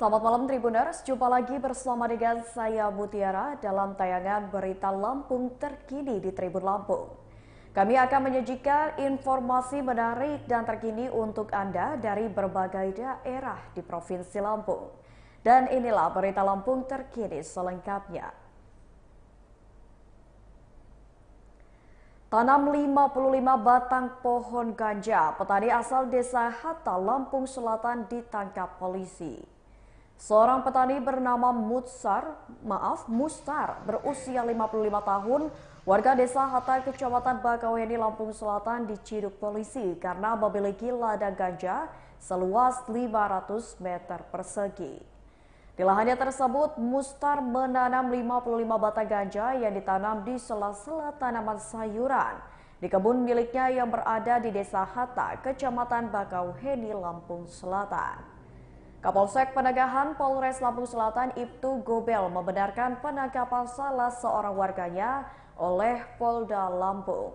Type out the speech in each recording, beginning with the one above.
Selamat malam Tribuners, jumpa lagi bersama dengan saya Mutiara dalam tayangan Berita Lampung terkini di Tribun Lampung. Kami akan menyajikan informasi menarik dan terkini untuk Anda dari berbagai daerah di Provinsi Lampung. Dan inilah Berita Lampung terkini selengkapnya. Tanam 55 batang pohon ganja, petani asal desa Hatta, Lampung Selatan ditangkap polisi. Seorang petani bernama Mustar, berusia 55 tahun, warga desa Hatta, Kecamatan Bakauheni, Lampung Selatan diciduk polisi karena memiliki ladang ganja seluas 500 meter persegi. Di lahannya tersebut, Mustar menanam 55 batang ganja yang ditanam di sela-sela tanaman sayuran di kebun miliknya yang berada di desa Hatta, Kecamatan Bakauheni, Lampung Selatan. Kapolsek Penagahan Polres Lampung Selatan Ibtu Gobel membenarkan penangkapan salah seorang warganya oleh Polda Lampung.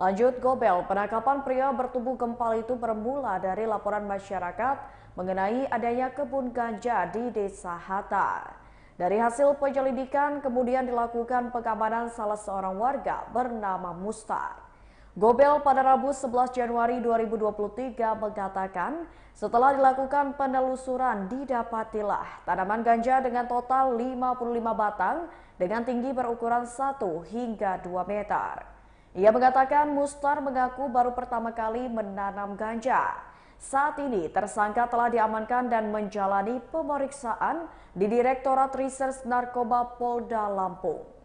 Lanjut Gobel, penangkapan pria bertubuh gempal itu bermula dari laporan masyarakat mengenai adanya kebun ganja di desa Hatta. Dari hasil penyelidikan kemudian dilakukan pengamanan salah seorang warga bernama Mustar. Gobel pada Rabu 11 Januari 2023 mengatakan setelah dilakukan penelusuran didapatilah tanaman ganja dengan total 55 batang dengan tinggi berukuran 1 hingga 2 meter. Ia mengatakan Mustar mengaku baru pertama kali menanam ganja. Saat ini tersangka telah diamankan dan menjalani pemeriksaan di Direktorat Reserse Narkoba Polda Lampung.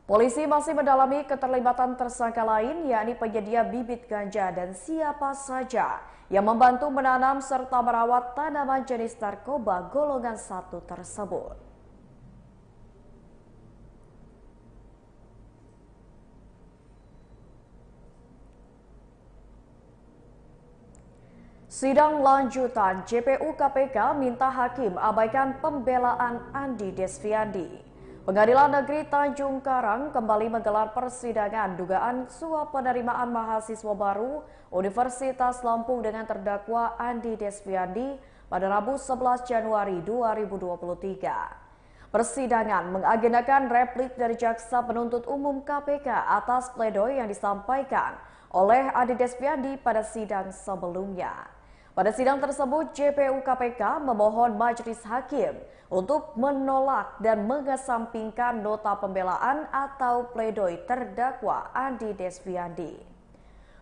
Polisi masih mendalami keterlibatan tersangka lain, yakni penyedia bibit ganja dan siapa saja yang membantu menanam serta merawat tanaman jenis narkoba golongan 1 tersebut. Sidang lanjutan JPU KPK minta hakim abaikan pembelaan Andi Desviandi. Pengadilan Negeri Tanjung Karang kembali menggelar persidangan dugaan suap penerimaan mahasiswa baru Universitas Lampung dengan terdakwa Andi Desviandi pada Rabu 11 Januari 2023. Persidangan mengagendakan replik dari Jaksa Penuntut Umum KPK atas pledoi yang disampaikan oleh Andi Desviandi pada sidang sebelumnya. Pada sidang tersebut, JPU KPK memohon majelis hakim untuk menolak dan mengesampingkan nota pembelaan atau pledoi terdakwa Andi Desviandi.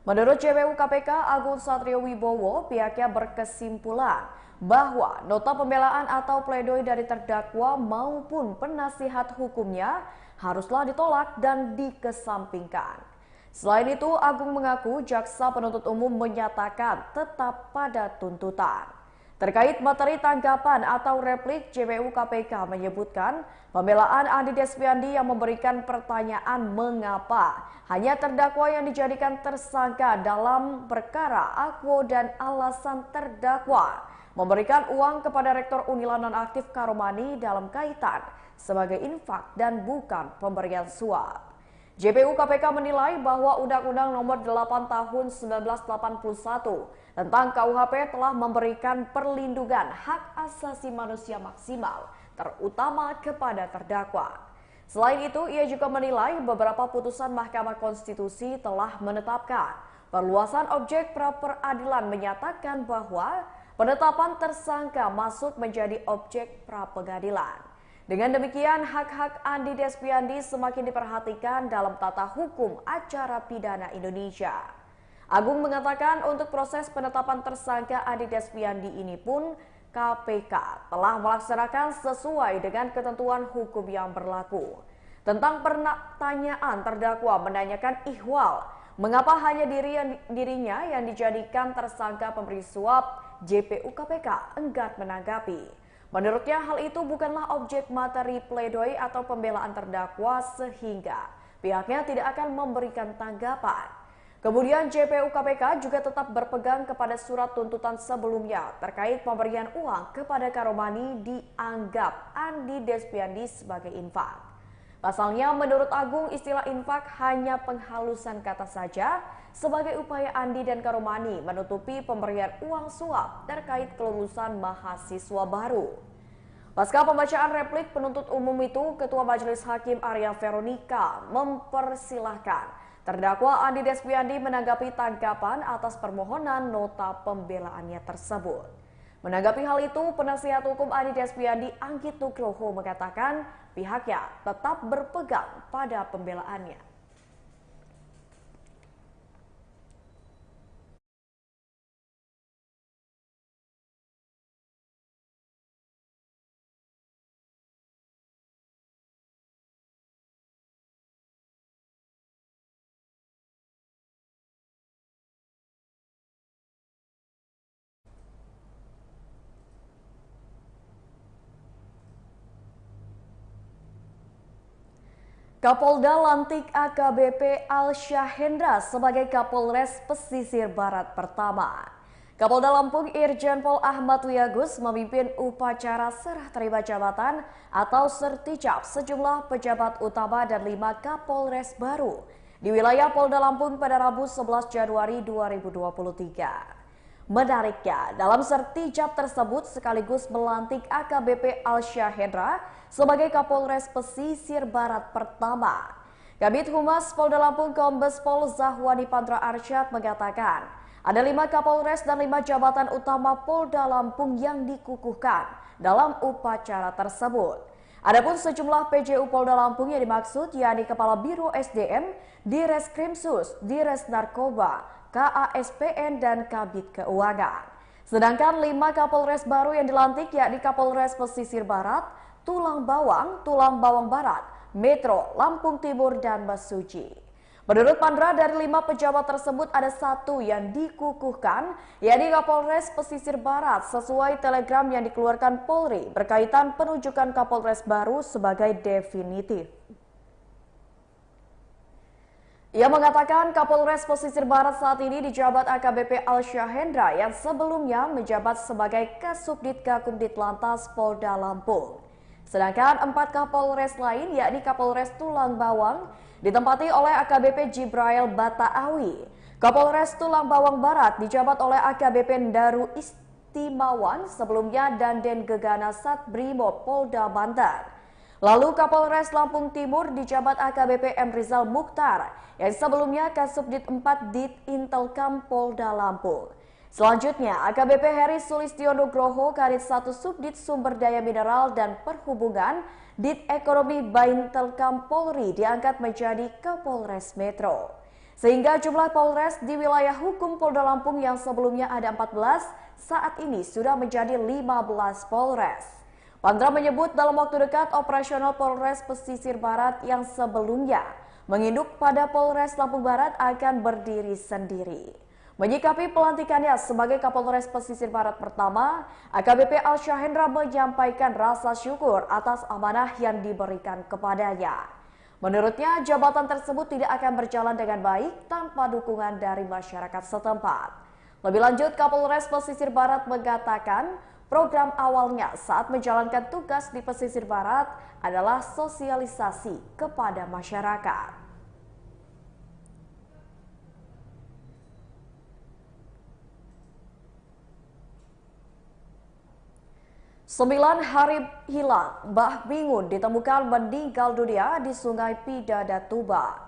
Menurut JPU KPK, Agung Satrio Wibowo, pihaknya berkesimpulan bahwa nota pembelaan atau pledoi dari terdakwa maupun penasihat hukumnya haruslah ditolak dan dikesampingkan. Selain itu, Agung mengaku Jaksa Penuntut Umum menyatakan tetap pada tuntutan. Terkait materi tanggapan atau replik, JPU KPK menyebutkan pembelaan Andi Desviandi yang memberikan pertanyaan mengapa hanya terdakwa yang dijadikan tersangka dalam perkara Akwo dan alasan terdakwa memberikan uang kepada Rektor Unila nonaktif Karomani dalam kaitan sebagai infak dan bukan pemberian suap. JPU KPK menilai bahwa Undang-Undang Nomor 8 Tahun 1981 tentang KUHP telah memberikan perlindungan hak asasi manusia maksimal, terutama kepada terdakwa. Selain itu, ia juga menilai beberapa putusan Mahkamah Konstitusi telah menetapkan perluasan objek pra-peradilan menyatakan bahwa penetapan tersangka masuk menjadi objek pra-pengadilan. Dengan demikian, hak-hak Andi Desviandi semakin diperhatikan dalam tata hukum acara pidana Indonesia. Agung mengatakan untuk proses penetapan tersangka Andi Desviandi ini pun KPK telah melaksanakan sesuai dengan ketentuan hukum yang berlaku. Tentang pertanyaan terdakwa menanyakan ihwal, mengapa hanya dirinya yang dijadikan tersangka pemberi suap, JPU KPK enggan menanggapi. Menurutnya hal itu bukanlah objek materi pledoi atau pembelaan terdakwa sehingga pihaknya tidak akan memberikan tanggapan. Kemudian JPU KPK juga tetap berpegang kepada surat tuntutan sebelumnya terkait pemberian uang kepada Karomani dianggap Andi Desviandi sebagai infak. Pasalnya, menurut Agung, istilah infak hanya penghalusan kata saja sebagai upaya Andi dan Karomani menutupi pemberian uang suap terkait kelulusan mahasiswa baru. Pasca pembacaan replik penuntut umum itu, Ketua Majelis Hakim Arya Veronica mempersilahkan terdakwa Andi Desviandi menanggapi tanggapan atas permohonan nota pembelaannya tersebut. Menanggapi hal itu, penasihat hukum Andi Desviandi Anggit Nugroho mengatakan pihaknya tetap berpegang pada pembelaannya. Kapolda lantik AKBP Alsyahendra sebagai Kapolres Pesisir Barat pertama. Kapolda Lampung Irjen Pol Ahmad Wiyagus memimpin upacara serah terima jabatan atau sertijab sejumlah pejabat utama dan 5 Kapolres baru di wilayah Polda Lampung pada Rabu 11 Januari 2023. Menariknya, dalam sertijab tersebut sekaligus melantik AKBP Alsyahendra sebagai Kapolres Pesisir Barat pertama. Kabid Humas Polda Lampung Kombes Pol Zahwani Pandra Arsyad mengatakan, ada 5 Kapolres dan 5 jabatan utama Polda Lampung yang dikukuhkan dalam upacara tersebut. Adapun sejumlah PJU Polda Lampung yang dimaksud yakni Kepala Biro SDM, Direskrimsus, Dires Narkoba, KASPN dan Kabid Keuangan. Sedangkan 5 Kapolres baru yang dilantik yakni Kapolres Pesisir Barat, Tulang Bawang Barat, Metro, Lampung Timur, dan Mesuji. Menurut Pandra, dari 5 pejabat tersebut ada 1 yang dikukuhkan, yakni Kapolres Pesisir Barat sesuai telegram yang dikeluarkan Polri berkaitan penunjukan Kapolres baru sebagai definitif. Ia mengatakan Kapolres Pesisir Barat saat ini dijabat AKBP Alsyahendra yang sebelumnya menjabat sebagai Kasubdit Gakumdit Lantas Polda Lampung. Sedangkan 4 Kapolres lain yakni Kapolres Tulang Bawang ditempati oleh AKBP Jibrail Bataawi. Kapolres Tulang Bawang Barat dijabat oleh AKBP Daru Istimawan sebelumnya dan Den Gegana Satbrimob Polda Banten. Lalu Kapolres Lampung Timur dijabat AKBP M. Rizal Mukhtar yang sebelumnya Kasubdit 4 Dit Intelkam Polda Lampung. Selanjutnya AKBP Heri Sulistyo Nugroho Kadit 1 Subdit Sumber Daya Mineral dan Perhubungan Dit Ekonomi Baintelkam Polri diangkat menjadi Kapolres Metro. Sehingga jumlah Polres di wilayah hukum Polda Lampung yang sebelumnya ada 14 saat ini sudah menjadi 15 Polres. Pandra menyebut dalam waktu dekat operasional Polres Pesisir Barat yang sebelumnya menginduk pada Polres Lampung Barat akan berdiri sendiri. Menyikapi pelantikannya sebagai Kapolres Pesisir Barat pertama, AKBP Alsyahendra menyampaikan rasa syukur atas amanah yang diberikan kepadanya. Menurutnya, jabatan tersebut tidak akan berjalan dengan baik tanpa dukungan dari masyarakat setempat. Lebih lanjut, Kapolres Pesisir Barat mengatakan program awalnya saat menjalankan tugas di Pesisir Barat adalah sosialisasi kepada masyarakat. 9 hari hilang, Mbah Bingun ditemukan meninggal dunia di Sungai Pidada, Tuban.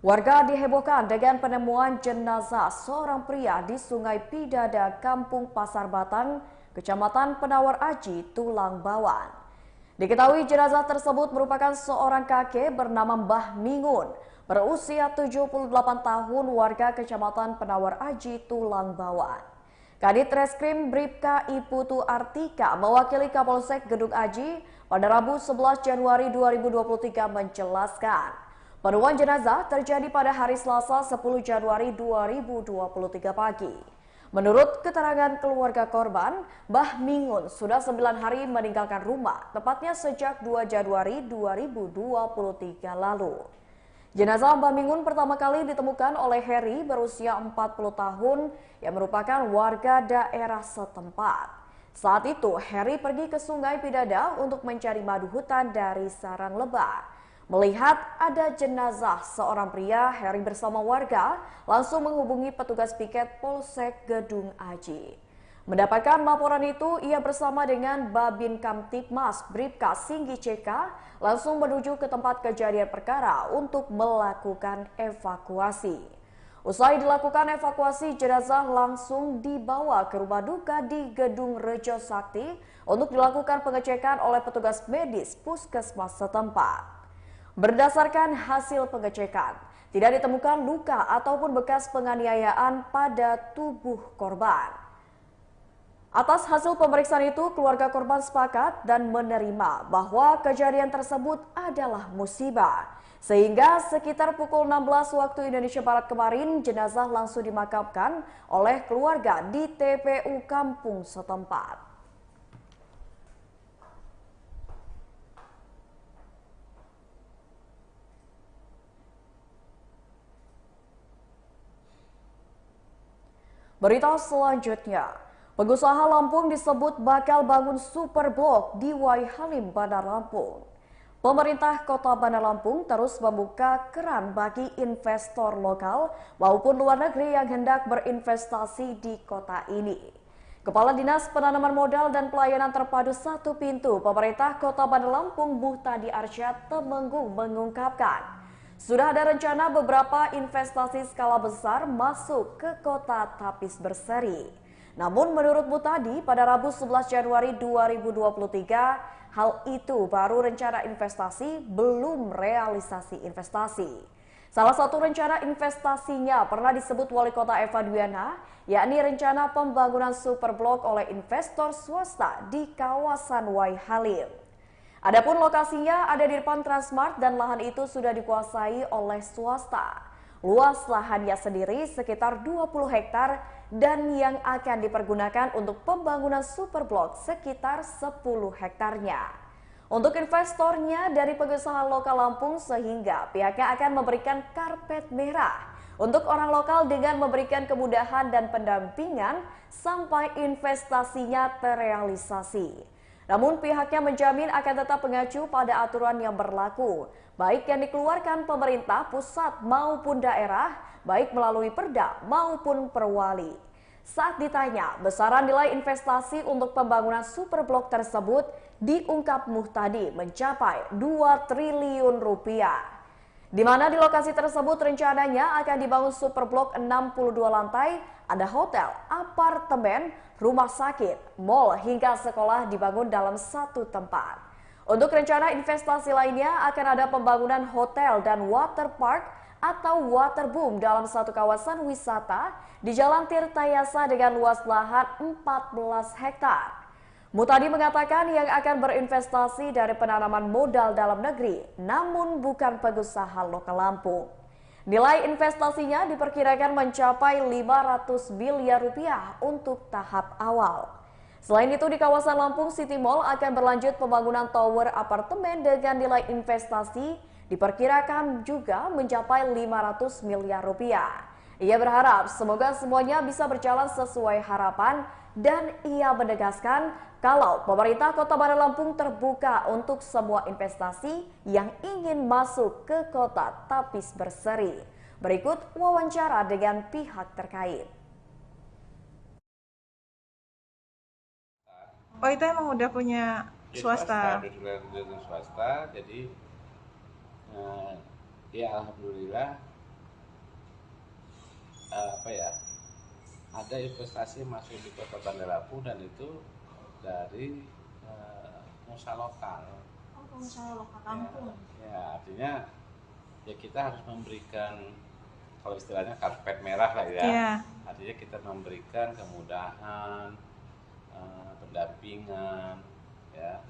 Warga dihebohkan dengan penemuan jenazah seorang pria di Sungai Pidada, Kampung Pasar Batan, Kecamatan Penawar Aji, Tulang Bawang. Diketahui jenazah tersebut merupakan seorang kakek bernama Mbah Mingun, berusia 78 tahun, warga Kecamatan Penawar Aji, Tulang Bawang. Kadit Reskrim Bribka Iputu Artika mewakili Kapolsek Gedung Aji pada Rabu 11 Januari 2023 menjelaskan penemuan jenazah terjadi pada hari Selasa 10 Januari 2023 pagi. Menurut keterangan keluarga korban, Mbah Mingun sudah 9 hari meninggalkan rumah, tepatnya sejak 2 Januari 2023 lalu. Jenazah Mbah Mingun pertama kali ditemukan oleh Heri berusia 40 tahun yang merupakan warga daerah setempat. Saat itu Heri pergi ke Sungai Pidada untuk mencari madu hutan dari sarang lebah. Melihat ada jenazah seorang pria, Heri bersama warga langsung menghubungi petugas piket Polsek Gedung Aji. Mendapatkan laporan itu, ia bersama dengan Babin Kamtibmas Bribka Singgi CK langsung menuju ke tempat kejadian perkara untuk melakukan evakuasi. Usai dilakukan evakuasi, jenazah langsung dibawa ke rumah duka di Gedung Rejo Sakti untuk dilakukan pengecekan oleh petugas medis puskesmas setempat. Berdasarkan hasil pengecekan, tidak ditemukan luka ataupun bekas penganiayaan pada tubuh korban. Atas hasil pemeriksaan itu, keluarga korban sepakat dan menerima bahwa kejadian tersebut adalah musibah. Sehingga sekitar pukul 16 waktu Indonesia Barat kemarin, jenazah langsung dimakamkan oleh keluarga di TPU kampung setempat. Berita selanjutnya, pengusaha Lampung disebut bakal bangun super blok di Wai Halim, Bandar Lampung. Pemerintah Kota Bandar Lampung terus membuka keran bagi investor lokal maupun luar negeri yang hendak berinvestasi di kota ini. Kepala Dinas Penanaman Modal dan Pelayanan Terpadu Satu Pintu Pemerintah Kota Bandar Lampung Muhtadi Arsyad Temenggung mengungkapkan, sudah ada rencana beberapa investasi skala besar masuk ke kota Tapis Berseri. Namun menurut Muhtadi, pada Rabu 11 Januari 2023, hal itu baru rencana investasi, belum realisasi investasi. Salah satu rencana investasinya pernah disebut Wali Kota Eva Duyana, yakni rencana pembangunan superblok oleh investor swasta di kawasan Wai Halim. Adapun lokasinya ada di depan Transmart dan lahan itu sudah dikuasai oleh swasta. Luas lahannya sendiri sekitar 20 hektar dan yang akan dipergunakan untuk pembangunan superblok sekitar 10 hektarnya. Untuk investornya dari pengusaha lokal Lampung sehingga pihaknya akan memberikan karpet merah untuk orang lokal dengan memberikan kemudahan dan pendampingan sampai investasinya terrealisasi. Namun pihaknya menjamin akan tetap mengacu pada aturan yang berlaku, baik yang dikeluarkan pemerintah pusat maupun daerah, baik melalui Perda maupun Perwali. Saat ditanya besaran nilai investasi untuk pembangunan superblok tersebut, diungkap Muhtadi mencapai 2 triliun rupiah. Di mana di lokasi tersebut rencananya akan dibangun superblok 62 lantai, ada hotel, apartemen, rumah sakit, mal hingga sekolah dibangun dalam satu tempat. Untuk rencana investasi lainnya akan ada pembangunan hotel dan water park atau waterboom dalam satu kawasan wisata di Jalan Tirtayasa dengan luas lahan 14 hektar. Muhtadi mengatakan yang akan berinvestasi dari penanaman modal dalam negeri, namun bukan pengusaha lokal Lampung. Nilai investasinya diperkirakan mencapai 500 miliar rupiah untuk tahap awal. Selain itu di kawasan Lampung City Mall akan berlanjut pembangunan tower apartemen dengan nilai investasi diperkirakan juga mencapai 500 miliar rupiah. Ia berharap semoga semuanya bisa berjalan sesuai harapan dan ia menegaskan kalau pemerintah Kota Bandar Lampung terbuka untuk semua investasi yang ingin masuk ke kota Tapis Berseri. Berikut wawancara dengan pihak terkait. Oh, itu emang udah punya swasta? Udah swasta, jadi ya alhamdulillah ada investasi masuk di Kota Bandar Lampung dan itu dari pengusaha lokal. Oh, pengusaha lokal Lampung. Ya, artinya ya kita harus memberikan, kalau istilahnya karpet merah lah ya. Yeah. Artinya kita memberikan kemudahan, pendampingan, ya.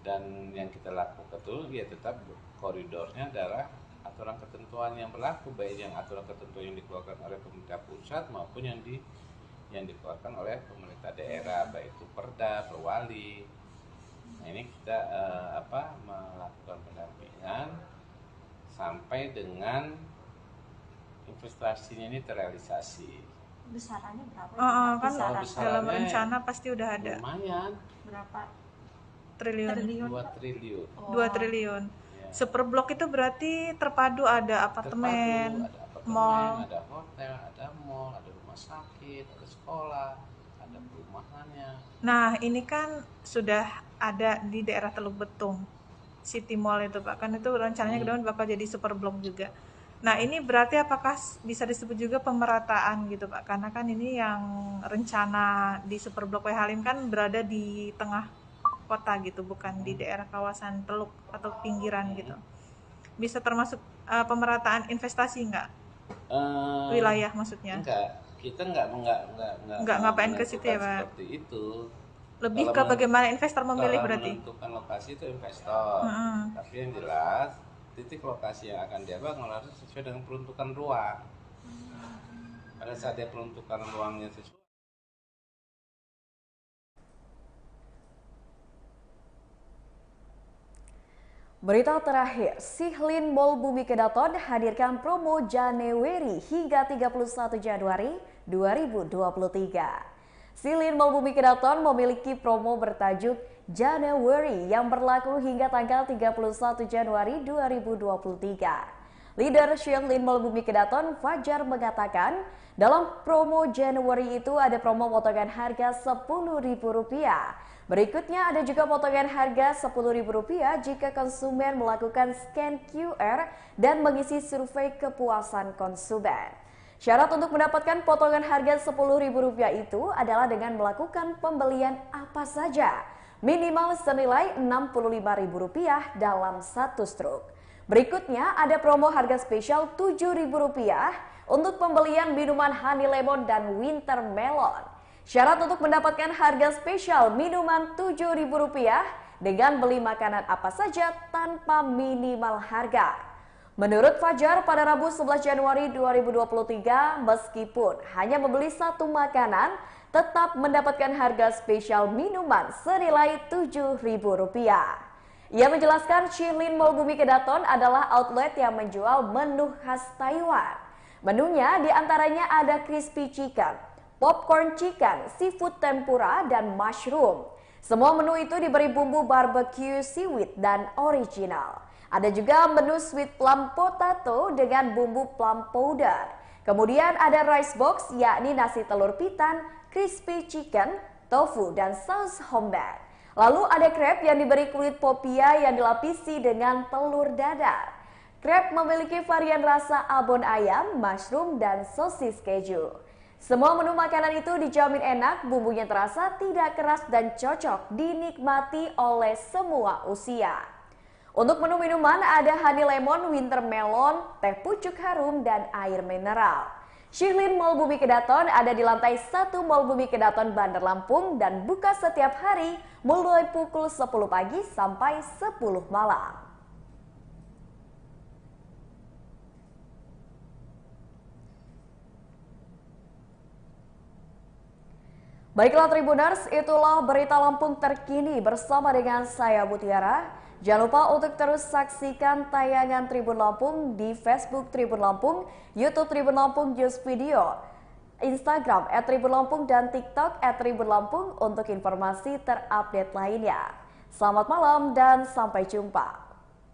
Dan yang kita lakukan itu ya tetap koridornya adalah aturan ketentuan yang berlaku, baik yang aturan ketentuan yang dikeluarkan oleh pemerintah pusat maupun yang dikeluarkan oleh pemerintah daerah, baik itu Perda, Perwali. Nah, ini kita melakukan pendampingan sampai dengan investasinya ini terrealisasi. Besarannya berapa? Kan dalam rencana pasti udah ada. Lumayan. Berapa triliun? 2 triliun. Oh. 2 triliun. Ya, Superblok itu berarti terpadu, ada apartemen, Ada apartemen, mall. ada hotel, ada mall, ada rumah sakit, ada sekolah, ada perumahannya. Nah, ini kan sudah ada di daerah Teluk Betung, City Mall itu Pak, kan itu rencananya ke depan bakal jadi superblok juga. Nah, ini berarti apakah bisa disebut juga pemerataan gitu Pak? Karena kan ini yang rencana di superblok WH Halim kan berada di tengah kota gitu, bukan di daerah kawasan Teluk atau pinggiran gitu. Bisa termasuk pemerataan investasi nggak? Wilayah maksudnya? Enggak, kita enggak ngapain ke situ ya, Pak? Seperti itu. Lebih Kalau ke bagaimana investor memilih kalau berarti? menentukan lokasi itu investor, tapi yang jelas titik lokasi yang akan dia bangun harus sesuai dengan peruntukan ruang. Pada saat dia peruntukan ruangnya sesuai. Berita terakhir, Sihlin Mall Bumi Kedaton hadirkan promo Januari hingga 31 Januari 2023. Sihlin Mall Bumi Kedaton memiliki promo bertajuk Januari yang berlaku hingga tanggal 31 Januari 2023. Leader Sihlin Mall Bumi Kedaton, Fajar, mengatakan dalam promo Januari itu ada promo potongan harga Rp10.000. Berikutnya ada juga potongan harga Rp10.000 jika konsumen melakukan scan QR dan mengisi survei kepuasan konsumen. Syarat untuk mendapatkan potongan harga Rp10.000 itu adalah dengan melakukan pembelian apa saja, minimal senilai Rp65.000 dalam satu struk. Berikutnya ada promo harga spesial Rp7.000 untuk pembelian minuman honey lemon dan winter melon. Syarat untuk mendapatkan harga spesial minuman Rp7.000 dengan beli makanan apa saja tanpa minimal harga. Menurut Fajar, pada Rabu 11 Januari 2023, meskipun hanya membeli satu makanan, tetap mendapatkan harga spesial minuman senilai Rp7.000. Ia menjelaskan Sihlin Mall Bumi Kedaton adalah outlet yang menjual menu khas Taiwan. Menunya diantaranya ada crispy chicken, popcorn chicken, seafood tempura, dan mushroom. Semua menu itu diberi bumbu barbecue seaweed dan original. Ada juga menu sweet plum potato dengan bumbu plum powder. Kemudian ada rice box yakni nasi telur pitan, crispy chicken, tofu, dan saus homemade. Lalu ada crab yang diberi kulit popia yang dilapisi dengan telur dadar. Crab memiliki varian rasa abon ayam, mushroom, dan sosis keju. Semua menu makanan itu dijamin enak, bumbunya terasa tidak keras dan cocok dinikmati oleh semua usia. Untuk menu minuman ada honey lemon, winter melon, teh pucuk harum, dan air mineral. Sihlin Mall Bumi Kedaton ada di lantai 1 Mall Bumi Kedaton, Bandar Lampung dan buka setiap hari mulai pukul 10 pagi sampai 10 malam. Baiklah Tribuners, itulah berita Lampung terkini bersama dengan saya Mutiara. Jangan lupa untuk terus saksikan tayangan Tribun Lampung di Facebook Tribun Lampung, YouTube Tribun Lampung News Video, Instagram @tribunlampung dan TikTok @tribunlampung untuk informasi terupdate lainnya. Selamat malam dan sampai jumpa.